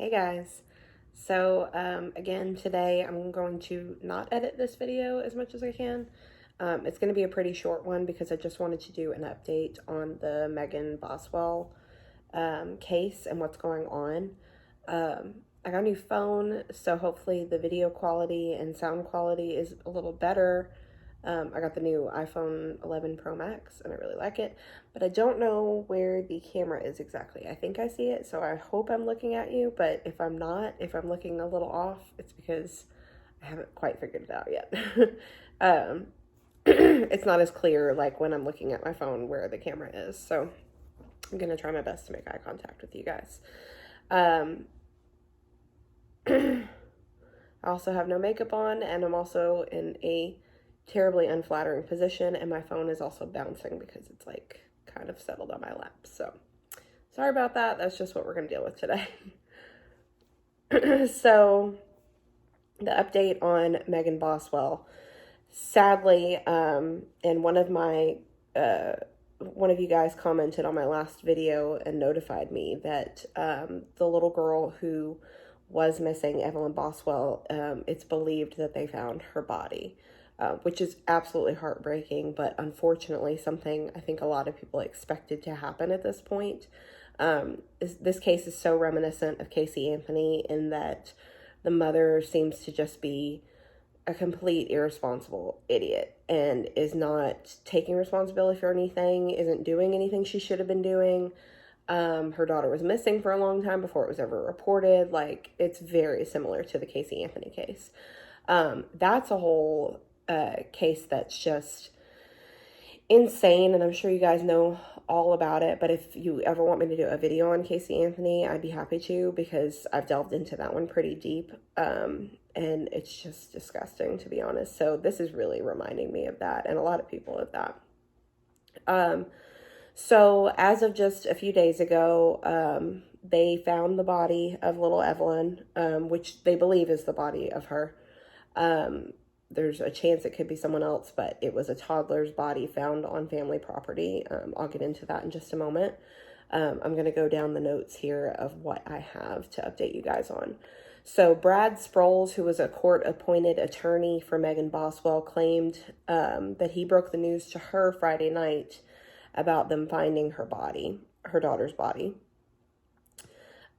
Hey guys. Again, today I'm going to not edit this video as much as I can. It's going to be a pretty short one because I just wanted to do an update on the Megan Boswell case and what's going on. I got a new phone, so hopefully the video quality and sound quality is a little better. I got the new iPhone 11 Pro Max and I really like it, but I don't know where the camera is exactly. I think I see it, so I hope I'm looking at you, but if I'm not, if I'm looking a little off, it's because I haven't quite figured it out yet. um, it's not as clear like when I'm looking at my phone where the camera is, so I'm gonna try my best to make eye contact with you guys. I also have no makeup on, and I'm also in a terribly unflattering position, and my phone is also bouncing because it's like kind of settled on my lap. So sorry about that. That's just what we're going to deal with today. So the update on Megan Boswell. Sadly, and one of you guys commented on my last video and notified me that the little girl who was missing, Evelyn Boswell, it's believed that they found her body, which is absolutely heartbreaking, but unfortunately something I think a lot of people expected to happen at this point. This case is so reminiscent of Casey Anthony in that the mother seems to just be a complete irresponsible idiot and is not taking responsibility for anything, isn't doing anything she should have been doing. Her daughter was missing for a long time before it was ever reported. Like, it's very similar to the Casey Anthony case. That's a whole case that's just insane, and I'm sure you guys know all about it, but if you ever want me to do a video on Casey Anthony, I'd be happy to, because I've delved into that one pretty deep, and it's just disgusting, to be honest. So this is really reminding me of that, and a lot of people of that. So as of just a few days ago, they found the body of little Evelyn, which they believe is the body of her. There's a chance it could be someone else, but it was a toddler's body found on family property. I'll get into that in just a moment. I'm going to go down the notes here of what I have to update you guys on. So Brad Sproles, who was a court-appointed attorney for Megan Boswell, claimed that he broke the news to her Friday night about them finding her body, her daughter's body.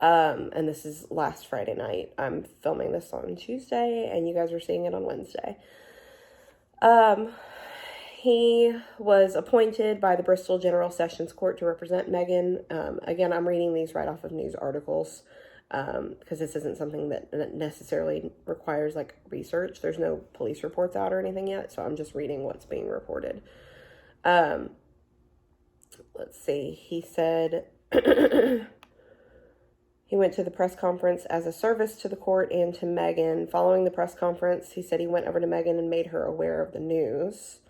And this is last Friday night. I'm filming this on Tuesday, and you guys are seeing it on Wednesday. He was appointed by the Bristol General Sessions Court to represent Megan. Again, I'm reading these right off of news articles, because this isn't something that necessarily requires, like, research. There's no police reports out or anything yet, so I'm just reading what's being reported. Let's see. He said... He went to the press conference as a service to the court and to Megan. Following the press conference, he said he went over to Megan and made her aware of the news.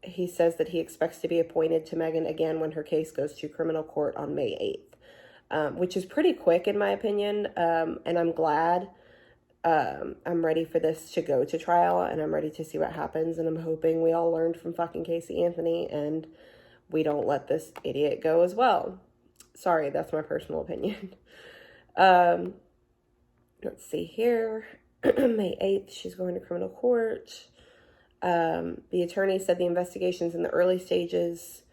He says that he expects to be appointed to Megan again when her case goes to criminal court on May 8th, which is pretty quick in my opinion, and I'm glad. I'm ready for this to go to trial, and I'm ready to see what happens, and I'm hoping we all learned from fucking Casey Anthony and we don't let this idiot go as well. Sorry, that's my personal opinion. Let's see here. May 8th, she's going to criminal court. The attorney said the investigation's in the early stages.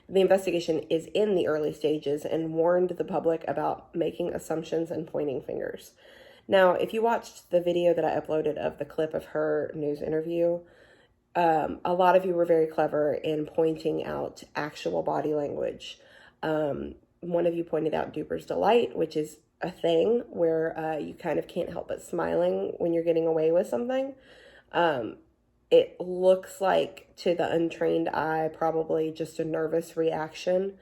The investigation is in the early stages and warned the public about making assumptions and pointing fingers. Now, if you watched the video that I uploaded of the clip of her news interview, a lot of you were very clever in pointing out actual body language. One of you pointed out Duper's Delight, which is a thing where you kind of can't help but smiling when you're getting away with something. It looks like, to the untrained eye, probably just a nervous reaction.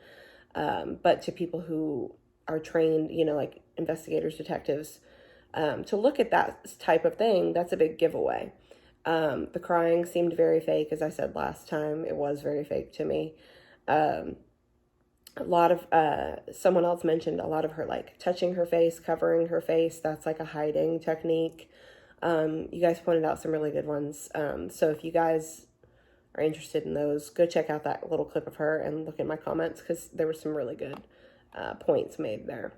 But to people who are trained, you know, like investigators, detectives, to look at that type of thing, that's a big giveaway. The crying seemed very fake, as I said last time. It was very fake to me. A lot of, someone else mentioned a lot of her, like, touching her face, covering her face. That's like a hiding technique. You guys pointed out some really good ones. So if you guys are interested in those, go check out that little clip of her and look in my comments, because there were some really good points made there.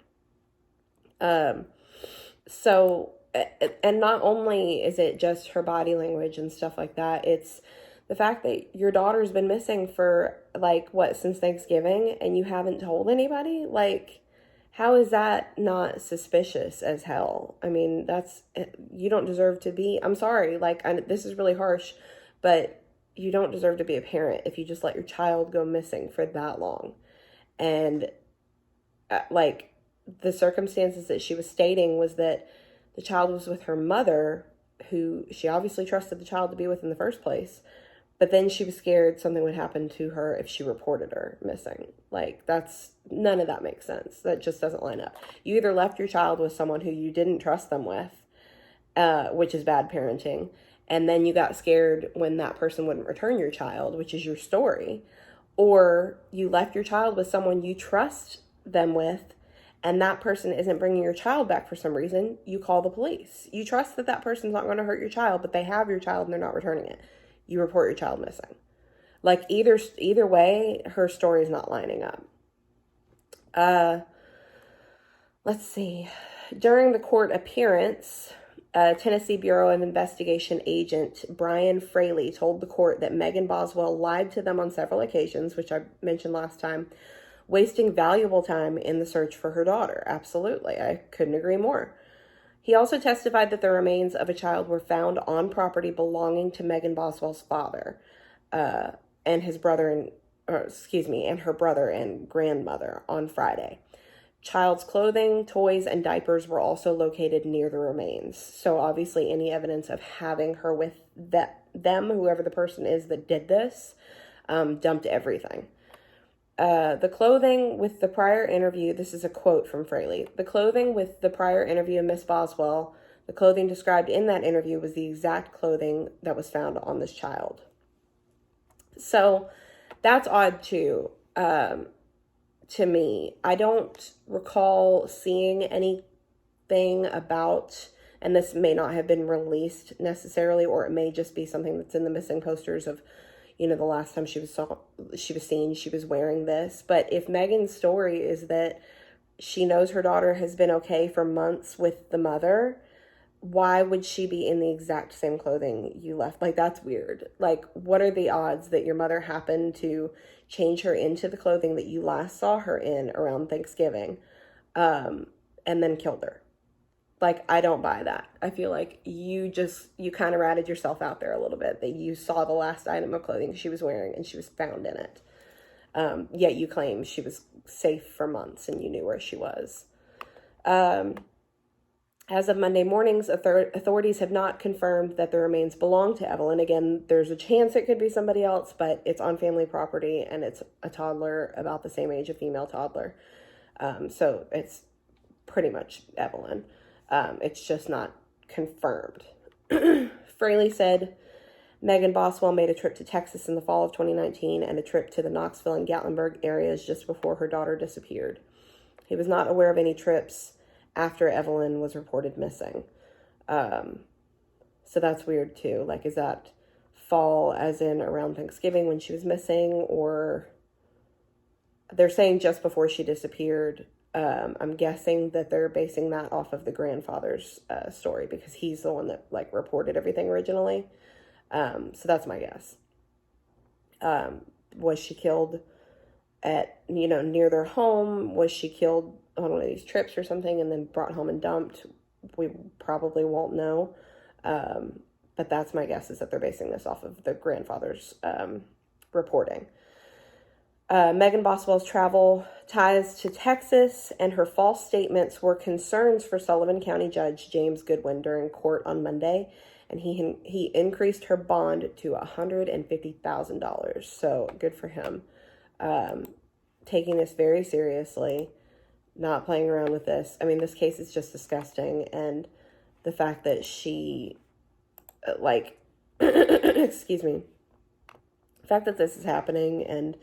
Um, so, and not only is it just her body language and stuff like that, it's the fact that your daughter's been missing for like what, since Thanksgiving, and you haven't told anybody. Like, how is that not suspicious as hell? I mean, that's, you don't deserve to be. I'm sorry, like, this is really harsh, but you don't deserve to be a parent if you just let your child go missing for that long. And like, the circumstances that she was stating was that the child was with her mother, who she obviously trusted the child to be with in the first place, but then she was scared something would happen to her if she reported her missing. Like, that's, none of that makes sense. That just doesn't line up. You either left your child with someone who you didn't trust them with, which is bad parenting, and then you got scared when that person wouldn't return your child, which is your story, or you left your child with someone you trust them with, and that person isn't bringing your child back for some reason. You call the police. You trust that that person's not going to hurt your child, but they have your child and they're not returning it. You report your child missing. Like, either way, her story is not lining up. Let's see. During the court appearance, Tennessee Bureau of Investigation agent Brian Fraley told the court that Megan Boswell lied to them on several occasions, which I mentioned last time, wasting valuable time in the search for her daughter. Absolutely. I couldn't agree more. He also testified that the remains of a child were found on property belonging to Megan Boswell's father, and his brother and her brother and grandmother on Friday. Child's clothing, toys, and diapers were also located near the remains. So obviously any evidence of having her with them, whoever the person is that did this, dumped everything. The clothing with the prior interview, this is a quote from Fraley. The clothing with the prior interview of Miss Boswell, the clothing described in that interview was the exact clothing that was found on this child. So that's odd too, to me. I don't recall seeing anything about, and this may not have been released necessarily, or it may just be something that's in the missing posters of, the last time she was seen, she was wearing this. But if Megan's story is that she knows her daughter has been okay for months with the mother, why would she be in the exact same clothing you left? Like, that's weird. Like, what are the odds that your mother happened to change her into the clothing that you last saw her in around Thanksgiving, and then killed her? Like, I don't buy that. I feel like you kind of ratted yourself out there a little bit, that you saw the last item of clothing she was wearing and she was found in it. Yet you claim she was safe for months and you knew where she was. As of Monday mornings, authorities have not confirmed that the remains belong to Evelyn. Again, there's a chance it could be somebody else, but it's on family property and it's a toddler about the same age, a female toddler. So it's pretty much Evelyn. It's just not confirmed. Fraley said Megan Boswell made a trip to Texas in the fall of 2019 and a trip to the Knoxville and Gatlinburg areas just before her daughter disappeared. He was not aware of any trips after Evelyn was reported missing. So that's weird too. Like, is that fall as in around Thanksgiving when she was missing, or they're saying just before she disappeared? I'm guessing that they're basing that off of the grandfather's story, because he's the one that like reported everything originally. So that's my guess. Was she killed at, near their home? Was she killed on one of these trips or something and then brought home and dumped? We probably won't know. But that's my guess, is that they're basing this off of the grandfather's reporting. Megan Boswell's travel ties to Texas and her false statements were concerns for Sullivan County Judge James Goodwin during court on Monday, and he increased her bond to $150,000. So good for him. Taking this very seriously, not playing around with this. I mean, this case is just disgusting, and the fact that she, excuse me, the fact that this is happening and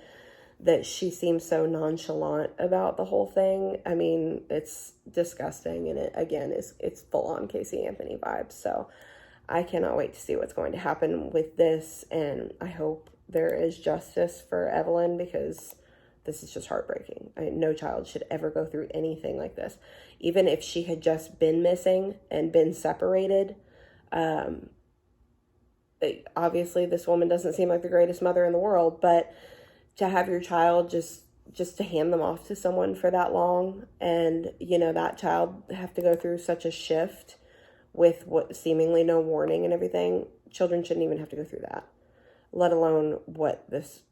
that she seems so nonchalant about the whole thing. I mean, it's disgusting, and it, again, it's full-on Casey Anthony vibes. So I cannot wait to see what's going to happen with this, and I hope there is justice for Evelyn, because This is just heartbreaking. No child should ever go through anything like this. Even if she had just been missing and been separated, obviously this woman doesn't seem like the greatest mother in the world, but to have your child just to hand them off to someone for that long, and that child have to go through such a shift with what seemingly no warning and everything. Children shouldn't even have to go through that, let alone what this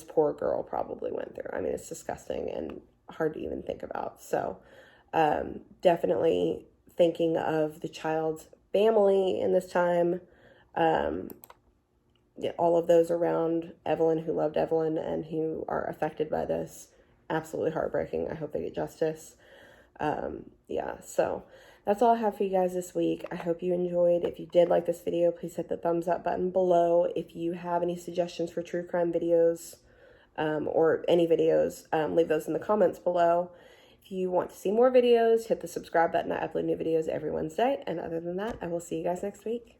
poor girl probably went through. I mean, it's disgusting and hard to even think about. So definitely thinking of the child's family in this time, all of those around Evelyn who loved Evelyn and who are affected by this. Absolutely heartbreaking. I hope they get justice. So that's all I have for you guys this week. I hope you enjoyed. If you did like this video, please hit the thumbs up button below. If you have any suggestions for true crime videos, or any videos, leave those in the comments below. If you want to see more videos, hit the subscribe button. I upload new videos every Wednesday. And other than that, I will see you guys next week.